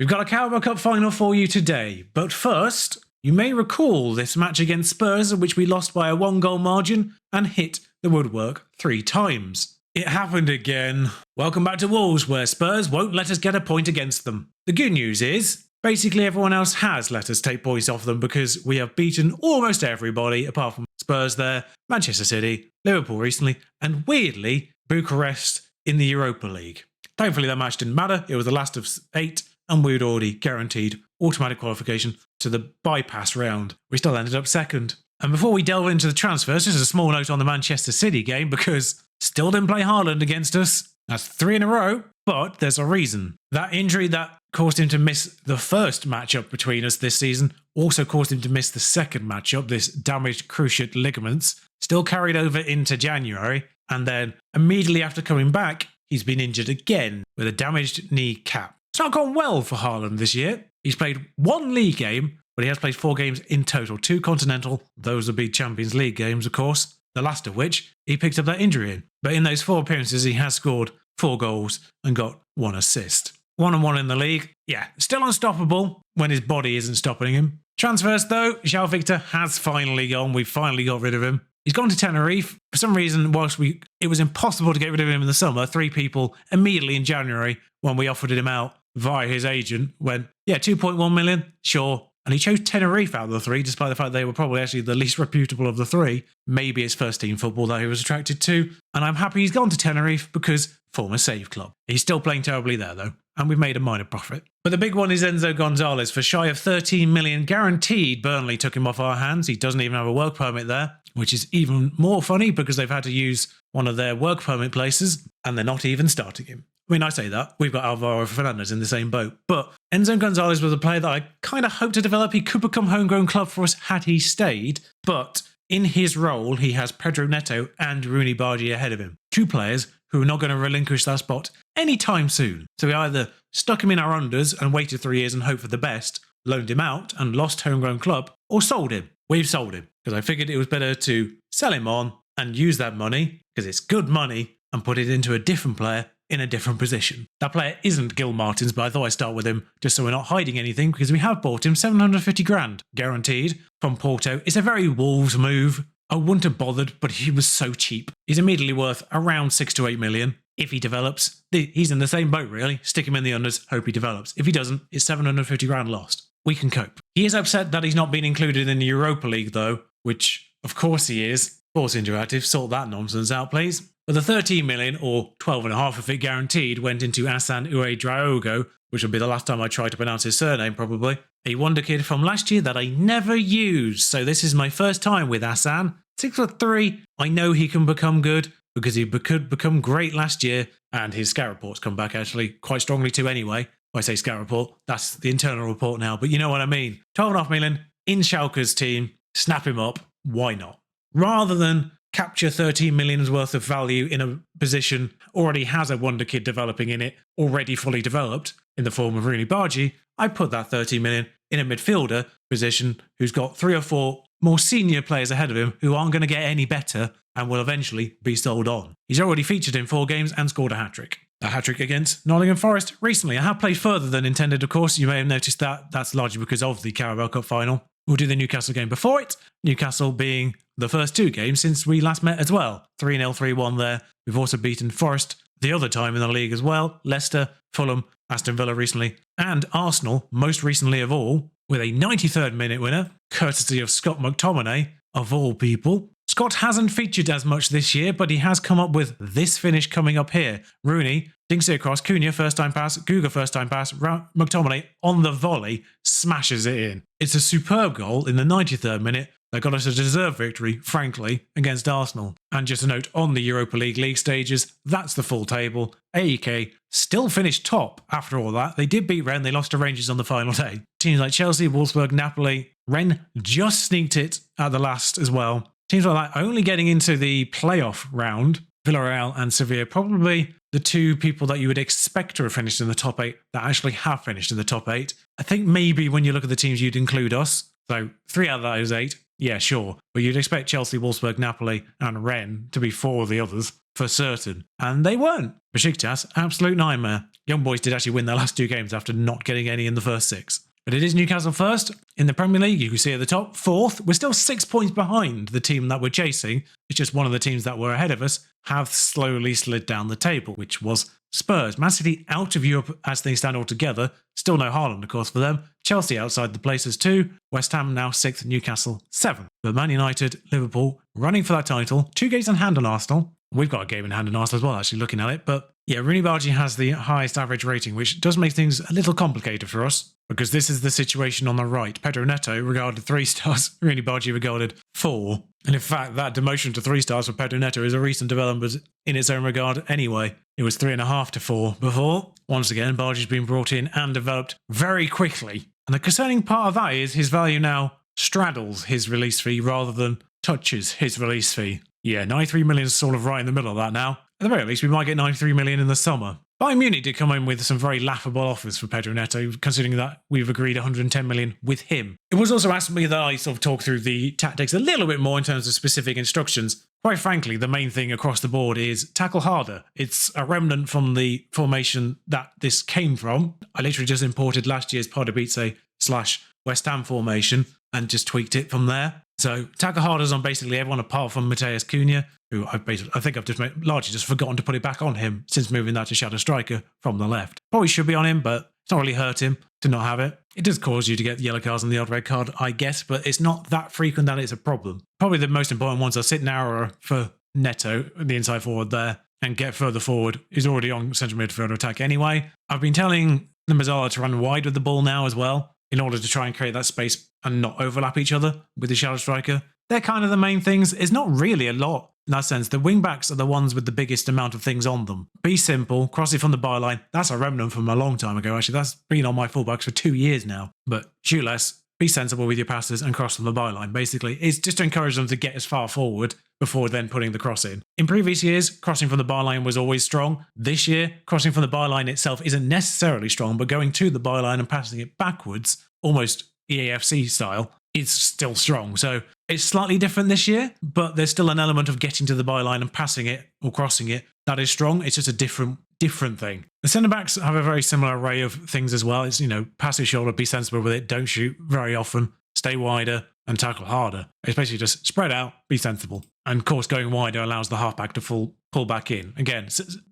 We've got a Carabao Cup final for you today, but first, you may recall this match against Spurs in which we lost by a 1-goal margin and hit the woodwork 3 times. It happened again. Welcome back to Wolves, where Spurs won't let us get a point against them. The good news is, basically everyone else has let us take points off them because we have beaten almost everybody apart from Spurs there, Manchester City, Liverpool recently, and weirdly, Bucharest in the Europa League. Thankfully that match didn't matter, it was the last of 8 and we'd already guaranteed automatic qualification to the bypass round. We still ended up second. And before we delve into the transfers, just a small note on the Manchester City game because still didn't play Haaland against us. That's 3 in a row, but there's a reason. That injury that caused him to miss the first matchup between us this season also caused him to miss the second matchup, this damaged cruciate ligaments, still carried over into January, and then immediately after coming back, he's been injured again with a damaged knee cap. It's not gone well for Haaland this year. He's played 1 league game, but he has played 4 games in total. 2 continental, those would be Champions League games, of course, the last of which he picked up that injury in. But in those 4 appearances, he has scored 4 goals and got 1 assist. 1-1 in the league. Yeah, still unstoppable when his body isn't stopping him. Transfers, though, João Victor has finally gone. We finally got rid of him. He's gone to Tenerife. For some reason, whilst it was impossible to get rid of him in the summer, 3 people immediately in January, when we offered him out via his agent, went, yeah, 2.1 million, sure. And he chose Tenerife out of the 3, despite the fact they were probably actually the least reputable of the 3. Maybe it's first team football that he was attracted to. And I'm happy he's gone to Tenerife because former save club. He's still playing terribly there though, and we've made a minor profit. But the big one is Enzo Gonzalez. For shy of 13 million guaranteed, Burnley took him off our hands. He doesn't even have a work permit there, which is even more funny because they've had to use one of their work permit places and they're not even starting him. I mean, I say that. We've got Alvaro Fernandez in the same boat. But Enzo Gonzalez was a player that I kind of hoped to develop. He could become homegrown club for us had he stayed. But in his role, he has Pedro Neto and Rooney Bardi ahead of him. 2 players who are not going to relinquish that spot anytime soon. So we either stuck him in our unders and waited 3 years and hoped for the best, loaned him out and lost homegrown club, or sold him. We've sold him because I figured it was better to sell him on and use that money, because it's good money, and put it into a different player in a different position. That player isn't Gil Martins, but I thought I'd start with him just so we're not hiding anything because we have bought him 750 grand guaranteed from Porto. It's a very Wolves move. I wouldn't have bothered, but he was so cheap. He's immediately worth around 6 to 8 million. If he develops, he's in the same boat really. Stick him in the unders, hope he develops. If he doesn't, it's 750 grand lost. We can cope. He is upset that he's not been included in the Europa League though, which of course he is. Force Interactive, sort that nonsense out please. But the 13 million, or 12.5 if it guaranteed, went into Asan Uedraogo, which will be the last time I try to pronounce his surname probably. A wonder kid from last year that I never used, so this is my first time with Asan. 6'3", I know he can become good, because he could become great last year, and his scout reports come back actually quite strongly too anyway. When I say scout report, that's the internal report now, but you know what I mean. 12.5 million, in Schalke's team, snap him up, why not? Rather than capture 13 million's worth of value in a position already has a wonder kid developing in it, already fully developed in the form of Rooney Bardi, I put that 13 million in a midfielder position who's got 3 or 4 more senior players ahead of him who aren't going to get any better and will eventually be sold on. He's already featured in 4 games and scored a hat-trick. A hat-trick against Nottingham Forest recently. I have played further than intended, of course. You may have noticed that. That's largely because of the Carabao Cup final. We'll do the Newcastle game before it. Newcastle being the first 2 games since we last met as well. 3-0, 3-1 there. We've also beaten Forest the other time in the league as well. Leicester, Fulham, Aston Villa recently. And Arsenal, most recently of all, with a 93rd minute winner, courtesy of Scott McTominay, of all people. Scott hasn't featured as much this year, but he has come up with this finish coming up here. Rooney dinks it across, Cunha first time pass, Guga first time pass, McTominay on the volley smashes it in. It's a superb goal in the 93rd minute that got us a deserved victory, frankly, against Arsenal. And just a note on the Europa League stages, that's the full table. AEK still finished top after all that. They did beat Rennes, they lost to Rangers on the final day. Teams like Chelsea, Wolfsburg, Napoli, Rennes just sneaked it at the last as well. Teams like that only getting into the playoff round. Villarreal and Sevilla, probably the 2 people that you would expect to have finished in the top 8 that actually have finished in the top 8. I think maybe when you look at the teams, you'd include us. So 3 out of those 8, yeah, sure. But you'd expect Chelsea, Wolfsburg, Napoli and Rennes to be 4 of the others for certain. And they weren't. Besiktas, absolute nightmare. Young Boys did actually win their last 2 games after not getting any in the first 6. But it is Newcastle first in the Premier League. You can see at the top, 4th. We're still 6 points behind the team that we're chasing. It's just one of the teams that were ahead of us have slowly slid down the table, which was Spurs. Man City out of Europe as things stand altogether. Still no Haaland, of course, for them. Chelsea outside the places too. West Ham now 6th, Newcastle 7th. But Man United, Liverpool running for that title. 2 games in hand on Arsenal. We've got a game in hand on Arsenal as well, actually, looking at it. But yeah, Rooney Bargy has the highest average rating, which does make things a little complicated for us, because this is the situation on the right. Pedro Neto regarded 3 stars, Rooney Bargy regarded 4. And in fact, that demotion to 3 stars for Pedro Neto is a recent development in its own regard anyway. It was 3.5 to 4 before. Once again, Bargy's been brought in and developed very quickly. And the concerning part of that is his value now straddles his release fee rather than touches his release fee. Yeah, 93 million is sort of right in the middle of that now. At the very least, we might get 93 million in the summer. Bayern Munich did come in with some very laughable offers for Pedro Neto, considering that we've agreed 110 million with him. It was also asked me that I sort of talk through the tactics a little bit more in terms of specific instructions. Quite frankly, the main thing across the board is tackle harder. It's a remnant from the formation that this came from. I literally just imported last year's Pardubice / West Ham formation and just tweaked it from there. So tackle harder is on basically everyone apart from Matheus Cunha, who I think I've largely just forgotten to put it back on him since moving that to shadow striker from the left. Probably should be on him, but it's not really hurt him to not have it. It does cause you to get yellow cards and the odd red card, I guess, but it's not that frequent that it's a problem. Probably the most important ones are sit narrower for Neto, the inside forward there, and get further forward. He's already on central midfielder attack anyway. I've been telling the Mazzala to run wide with the ball now as well, in order to try and create that space and not overlap each other with the shadow striker. They're kind of the main things. It's not really a lot in that sense. The wing-backs are the ones with the biggest amount of things on them. Be simple, cross it from the byline. That's a remnant from a long time ago, actually. That's been on my fullbacks for 2 years now. But shoot less, be sensible with your passes and cross from the byline. Basically, it's just to encourage them to get as far forward before then putting the cross in. In previous years, crossing from the byline was always strong. This year, crossing from the byline itself isn't necessarily strong, but going to the byline and passing it backwards, almost EAFC style, is still strong. So it's slightly different this year, but there's still an element of getting to the byline and passing it or crossing it that is strong. It's just a different thing. The centre-backs have a very similar array of things as well. It's, pass your shoulder, be sensible with it, don't shoot very often, stay wider and tackle harder. It's basically just spread out, be sensible. And of course, going wider allows the halfback to pull back in. Again,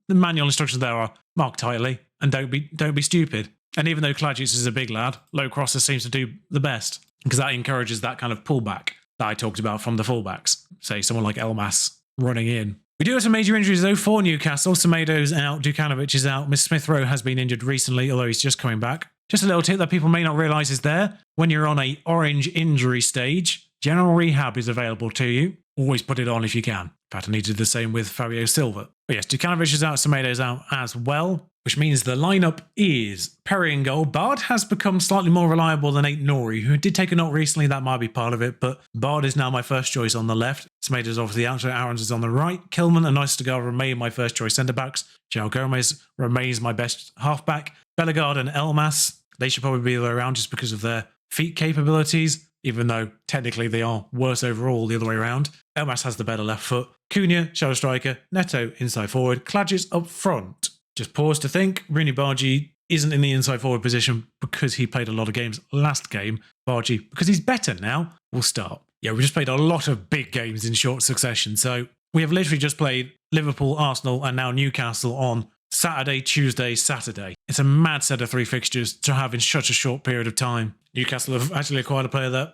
the manual instructions there are mark tightly and don't be stupid. And even though Klajic is a big lad, low crosser seems to do the best, because that encourages that kind of pullback that I talked about from the fullbacks. Say someone like Elmas running in. We do have some major injuries though for Newcastle. Semedo's out, Dukanovic is out, Miss Smith Rowe has been injured recently, although he's just coming back. Just a little tip that people may not realise is there. When you're on a orange injury stage, general rehab is available to you. Always put it on if you can. In fact, I needed the same with Fabio Silva. But yes, Dukanovic is out, Semedo's out as well, which means the lineup is Perry in goal. Bard has become slightly more reliable than Aït-Nouri, who did take a knock recently. That might be part of it, but Bard is now my first choice on the left. Semedo's obviously out, so Aarons is on the right. Kilman and Oystergaard remain my first choice centre-backs. João Gomez remains my best half-back. Bellegarde and Elmas, they should probably be the other way around just because of their feet capabilities, even though technically they are worse overall the other way around. Elmas has the better left foot. Cunha, shadow striker. Neto, inside forward. Klajic up front. Just pause to think. Rooney Bargy isn't in the inside forward position because he played a lot of games last game. Bargy, because he's better now, will start. Yeah, we just played a lot of big games in short succession. So we have literally just played Liverpool, Arsenal, and now Newcastle on Saturday, Tuesday, Saturday. It's a mad set of 3 fixtures to have in such a short period of time. Newcastle have actually acquired a player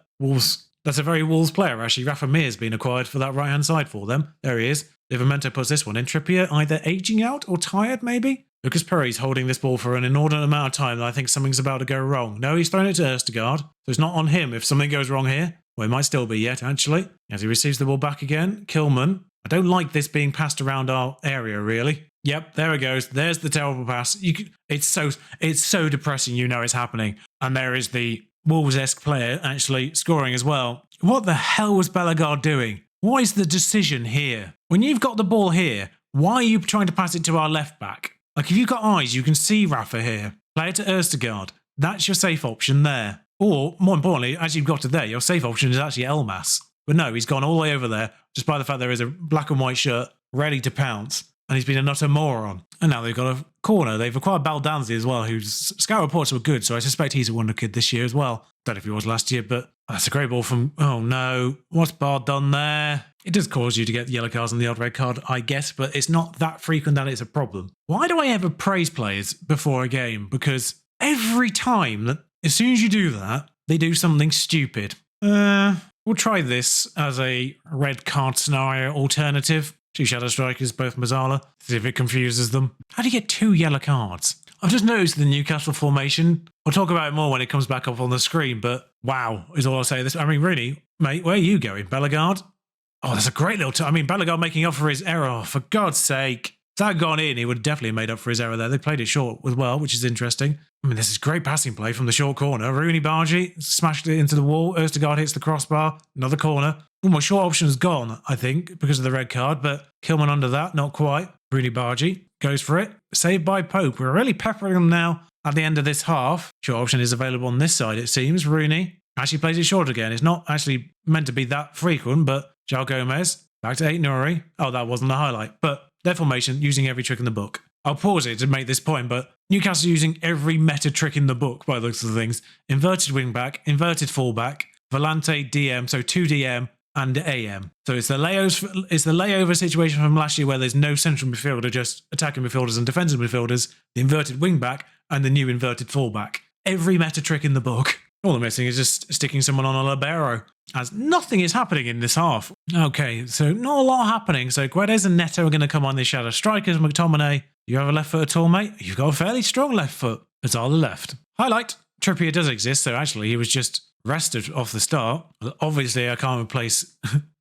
that's a very Wolves player, actually. Rafa Mir's been acquired for that right-hand side for them. There he is. Livramento puts this one in. Trippier either aging out or tired, maybe? Lucas Perry's holding this ball for an inordinate amount of time, and I think something's about to go wrong. No, he's thrown it to Østergaard, so it's not on him if something goes wrong here. Well, it might still be yet, actually. As he receives the ball back again, Kilman. I don't like this being passed around our area, really. Yep, there it goes. There's the terrible pass. It's so depressing, it's happening. And there is the Wolves-esque player actually scoring as well. What the hell was Bellegarde doing? What is the decision here? When you've got the ball here, why are you trying to pass it to our left back? Like, if you've got eyes, you can see Rafa here. Play it to Østergaard. That's your safe option there. Or, more importantly, as you've got to there, your safe option is actually Elmas. But no, he's gone all the way over there, just by the fact there is a black and white shirt ready to pounce. And he's been an utter moron. And now they've got a corner, they've acquired Baldanzi as well, whose scout reports were good, so I suspect he's a wonder kid this year as well. Don't know if he was last year, but that's a great ball from... Oh no, what's Bard done there? It does cause you to get yellow cards and the odd red card, I guess, but it's not that frequent that it's a problem. Why do I ever praise players before a game? Because every time, that as soon as you do that, they do something stupid. We'll try this as a red card scenario alternative. 2 shadow strikers, both Mazzala. See if it confuses them. How do you get 2 yellow cards? I've just noticed the Newcastle formation. I'll talk about it more when it comes back up on the screen, but wow, is all I'll say. I mean, really, mate, where are you going? Bellegarde? Oh, that's a great little... I mean, Bellegarde making up for his error. Oh, for God's sake. If that had gone in, he would have definitely made up for his error there. They played it short as well, which is interesting. I mean, this is great passing play from the short corner. Rooney Bargy smashed it into the wall. Østegård hits the crossbar. Another corner. Oh, my short option's gone, I think, because of the red card, but Kilman under that, not quite. Rooney Bargy goes for it. Saved by Pope. We're really peppering them now at the end of this half. Short option is available on this side, it seems. Rooney actually plays it short again. It's not actually meant to be that frequent, but João Gomez back to Aït-Nouri. Oh, that wasn't the highlight, but their formation using every trick in the book. I'll pause it to make this point, but Newcastle using every meta trick in the book by the looks of things. Inverted wing back, inverted fullback, Volante DM, so 2 DM and AM. So it's the layover situation from last year where there's no central midfielder, just attacking midfielders and defensive midfielders, the inverted wing back and the new inverted fullback. Every meta trick in the book. All they're missing is just sticking someone on a libero, as nothing is happening in this half. Okay, so not a lot happening. So Guedes and Neto are going to come on these shadow strikers. McTominay, you have a left foot at all, mate? You've got a fairly strong left foot. It's all the left. Highlight. Trippier does exist, so actually he was just rested off the start. Obviously, I can't replace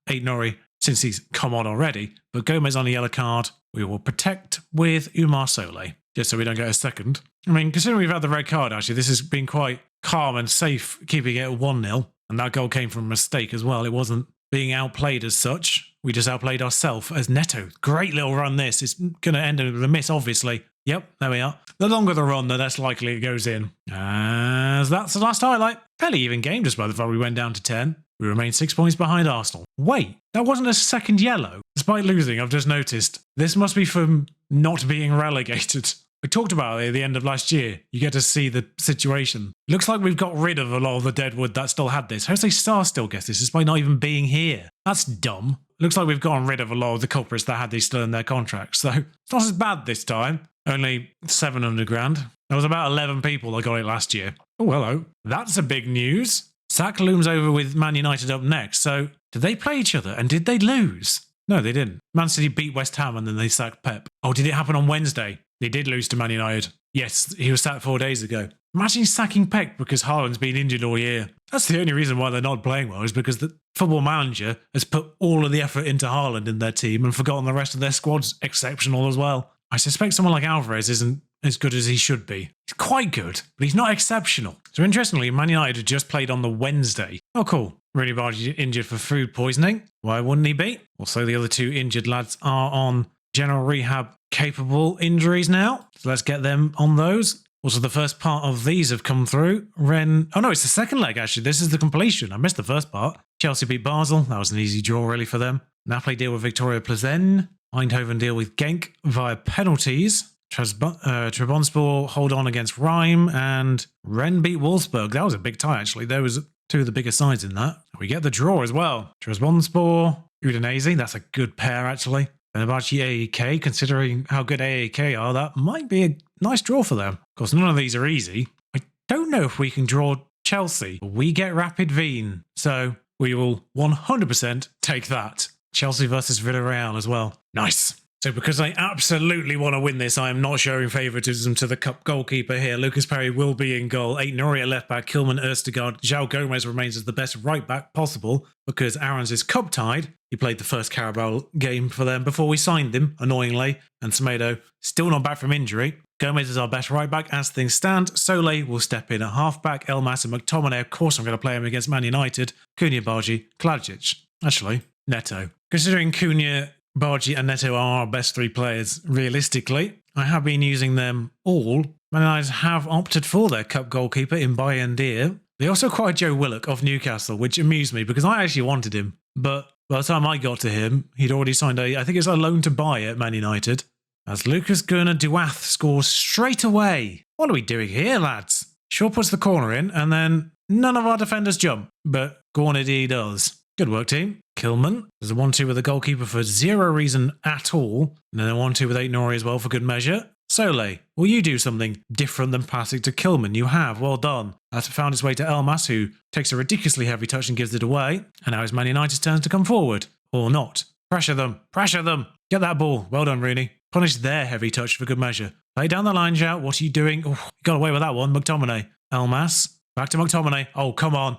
Aït-Nouri since he's come on already. But Gomez on a yellow card. We will protect with Umar Sole, just so we don't get a second. I mean, considering we've had the red card, actually, this has been quite calm and safe, keeping it at 1-0. And that goal came from a mistake as well. It wasn't being outplayed as such. We just outplayed ourselves as Neto. Great little run this. It's going to end with a miss, obviously. Yep, there we are. The longer the run, the less likely it goes in. As that's the last highlight. Fairly even game just by the fact we went down to 10. We remain 6 points behind Arsenal. Wait, that wasn't a second yellow. Despite losing, I've just noticed. This must be from not being relegated. I talked about it at the end of last year. You get to see the situation. Looks like we've got rid of a lot of the deadwood that still had this. Jose Sarr still gets this despite not even being here. That's dumb. Looks like we've gotten rid of a lot of the culprits that had these still in their contracts. So it's not as bad this time. Only 700 grand. There was about 11 people that got it last year. Oh, hello. That's a big news. Sack looms over with Man United up next. So did they play each other and did they lose? No, they didn't. Man City beat West Ham and then they sacked Pep. Oh, did it happen on Wednesday? They did lose to Man United. Yes, he was sacked 4 days ago. Imagine sacking Pep because Haaland's been injured all year. That's the only reason why they're not playing well, is because the football manager has put all of the effort into Haaland in their team and forgotten the rest of their squad's exceptional as well. I suspect someone like Alvarez isn't as good as he should be. He's quite good, but he's not exceptional. So interestingly, Man United had just played on the Wednesday. Oh, cool. Rooney Bargy injured for food poisoning. Why wouldn't he be? Also, the other 2 injured lads are on general rehab capable injuries now. So let's get them on those. Also, the first part of these have come through. Oh no, it's the second leg actually. This is the completion. I missed the first part. Chelsea beat Basel. That was an easy draw really for them. Napoli deal with Victoria Plzen. Eindhoven deal with Genk via penalties. Trabzonspor hold on against Rhein, and Rennes beat Wolfsburg. That was a big tie actually. There was 2 of the bigger sides in that. We get the draw as well. Trabzonspor, Udinese. That's a good pair actually. Fenerbahce AEK, considering how good AEK are, that might be a nice draw for them. Of course, none of these are easy. I don't know if we can draw Chelsea. We get Rapid Wien, so we will 100% take that. Chelsea versus Villarreal as well. Nice. So because I absolutely want to win this, I am not showing favouritism to the cup goalkeeper here. Lucas Perry will be in goal. Aït-Nouri at left back, Kilman, Østegård. João Gomez remains as the best right back possible because Aarons is cup tied. He played the first Carabao game for them before we signed him, annoyingly. And Semedo still not back from injury. Gomez is our best right back as things stand. Sole will step in at half back. Elmas and McTominay, of course I'm going to play him against Man United. Cunha, Bargy, Klajic. Actually, Neto. Considering Cunha, Bargy and Neto are our best 3 players, realistically, I have been using them all. Man United have opted for their cup goalkeeper in Bayendir. They also acquired Joe Willock of Newcastle, which amused me because I actually wanted him. But by the time I got to him, he'd already signed I think it's a loan to buy at Man United. as Lucas Gurner Duath scores straight away. What are we doing here, lads? Shaw puts the corner in, and then none of our defenders jump, but Gornady does. Good work, team. Kilman. There's a 1-2 with the goalkeeper for zero reason at all, and then a 1-2 with Aït-Nouri as well for good measure. Sole, will you do something different than passing to Kilman? You have. Well done. That's found its way to Elmas, who takes a ridiculously heavy touch and gives it away. And now it's Man United's turn to come forward. Or not. Pressure them. Pressure them. Get that ball. Well done, Rooney. Punish their heavy touch for good measure. Play down the line, Jout. What are you doing? Oh, you got away with that one. McTominay. Elmas. Back to McTominay. Oh, come on.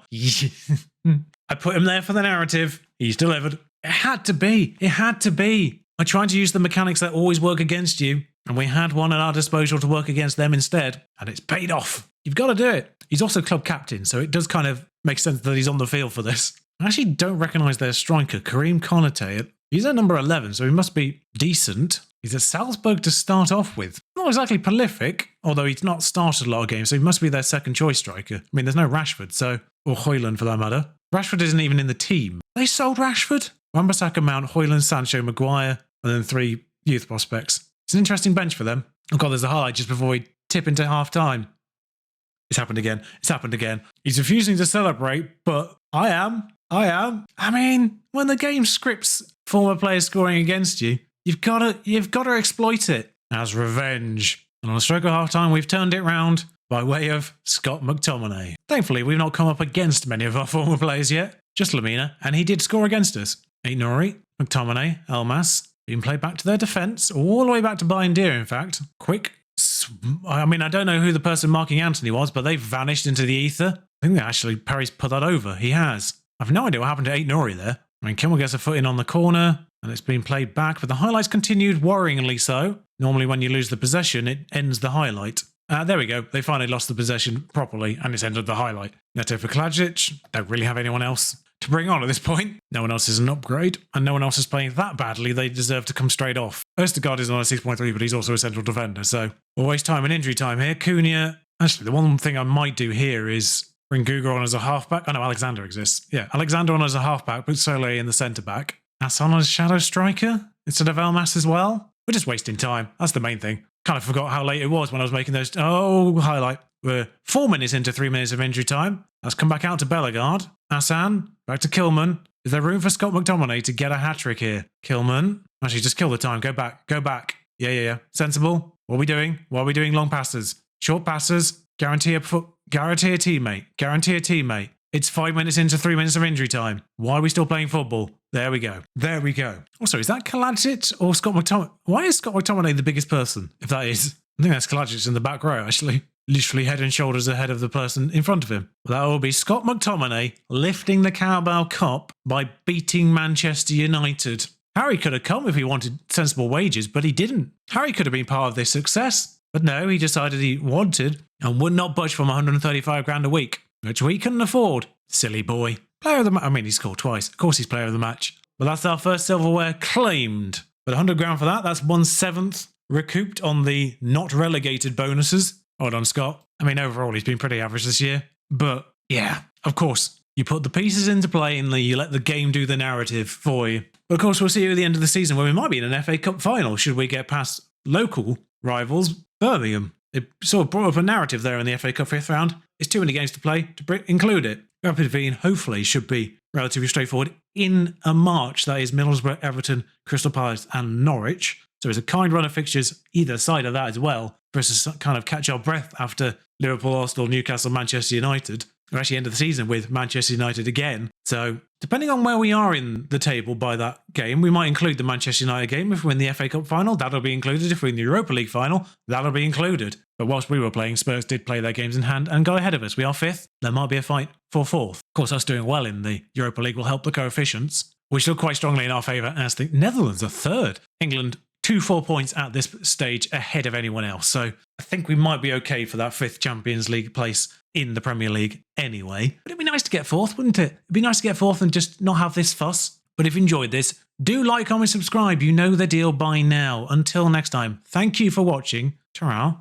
I put him there for the narrative. He's delivered. It had to be. It had to be. I tried to use the mechanics that always work against you, and we had one at our disposal to work against them instead, and it's paid off. You've got to do it. He's also club captain, so it does kind of make sense that he's on the field for this. I actually don't recognise their striker, Karim Konate. He's at number 11, so he must be decent. He's at Salzburg to start off with. Not exactly prolific, although he's not started a lot of games, so he must be their second choice striker. I mean, there's no Rashford, or Højlund for that matter. Rashford isn't even in the team. They sold Rashford? Wan-Bissaka, Mount, Højlund, Sancho, Maguire, and then 3 youth prospects. It's an interesting bench for them. Oh god, there's a highlight just before we tip into half-time. It's happened again. It's happened again. He's refusing to celebrate, but I am. I mean, when the game scripts former players scoring against you, you've got to exploit it as revenge. And on a stroke of half-time, we've turned it round by way of Scott McTominay. Thankfully, we've not come up against many of our former players yet. Just Lamina, and he did score against us. Aït-Nouri, McTominay, Elmas, being played back to their defence, all the way back to Bayindir, in fact. Quick. I mean, I don't know who the person marking Anthony was, but they've vanished into the ether. I think that actually Perry's put that over. He has. I've no idea what happened to Aït-Nouri there. I mean, Kimmel gets a foot in on the corner, and it's been played back, but the highlights continued worryingly so. Normally when you lose the possession, it ends the highlight. There we go. They finally lost the possession properly, and it's ended the highlight. Neto for Klajic. Don't really have anyone else to bring on at this point. No one else is an upgrade, and no one else is playing that badly. They deserve to come straight off. Østergaard is on a 6.3, but he's also a central defender, so we'll waste time and injury time here. Cunha. Actually, the one thing I might do here is bring Guga on as a halfback. Oh no, Alexander exists. Yeah, Alexander on as a halfback, put Sole in the centre-back. Hassan as shadow striker instead of Elmas as well. We're just wasting time. That's the main thing. Kind of forgot how late it was when I was making those. Oh, highlight. We're 4 minutes into 3 minutes of injury time. Let's come back out to Bellegarde. Hassan, back to Kilman. Is there room for Scott McTominay to get a hat-trick here? Kilman. Actually, just kill the time. Go back. Go back. Yeah. Sensible. What are we doing? Long passes. Short passes. Guarantee a teammate. Guarantee a teammate. It's 5 minutes into 3 minutes of injury time. Why are we still playing football? There we go. Also, is that Kalajdzic or Scott McTominay? Why is Scott McTominay the biggest person, if that is? I think that's Kalajdzic in the back row, actually. Literally head and shoulders ahead of the person in front of him. That will be Scott McTominay lifting the Carabao Cup by beating Manchester United. Harry could have come if he wanted sensible wages, but he didn't. Harry could have been part of this success, but no, he decided he wanted and would not budge from 135 grand a week, which we couldn't afford. Silly boy. Player of the match. I mean, he scored twice. Of course he's player of the match. But that's our first silverware claimed. But 100 grand for that, that's 1/7 recouped on the not relegated bonuses. Hold on, Scott. I mean, overall, he's been pretty average this year. But yeah, of course, you put the pieces into play and you let the game do the narrative for you. But of course, we'll see you at the end of the season where we might be in an FA Cup final should we get past local rivals, Birmingham. It sort of brought up a narrative there in the FA Cup 5th round. It's too many games to play to include it. Rapid V hopefully should be relatively straightforward in a March. That is Middlesbrough, Everton, Crystal Palace and Norwich. So it's a kind run of fixtures either side of that as well for us to kind of catch our breath after Liverpool, Arsenal, Newcastle, Manchester United. We're actually end of the season with Manchester United again. So depending on where we are in the table by that game, we might include the Manchester United game. If we win the FA Cup final, that'll be included. If we win the Europa League final, that'll be included. But whilst we were playing, Spurs did play their games in hand and got ahead of us. We are 5th. There might be a fight for 4th. Of course, us doing well in the Europa League will help the coefficients, which look quite strongly in our favour as the Netherlands are 3rd. England 4 points at this stage ahead of anyone else. So I think we might be okay for that 5th Champions League place in the Premier League anyway. But it'd be nice to get 4th, wouldn't it? It'd be nice to get 4th and just not have this fuss. But if you enjoyed this, do like, comment, subscribe. You know the deal by now. Until next time, thank you for watching. Ta-ra.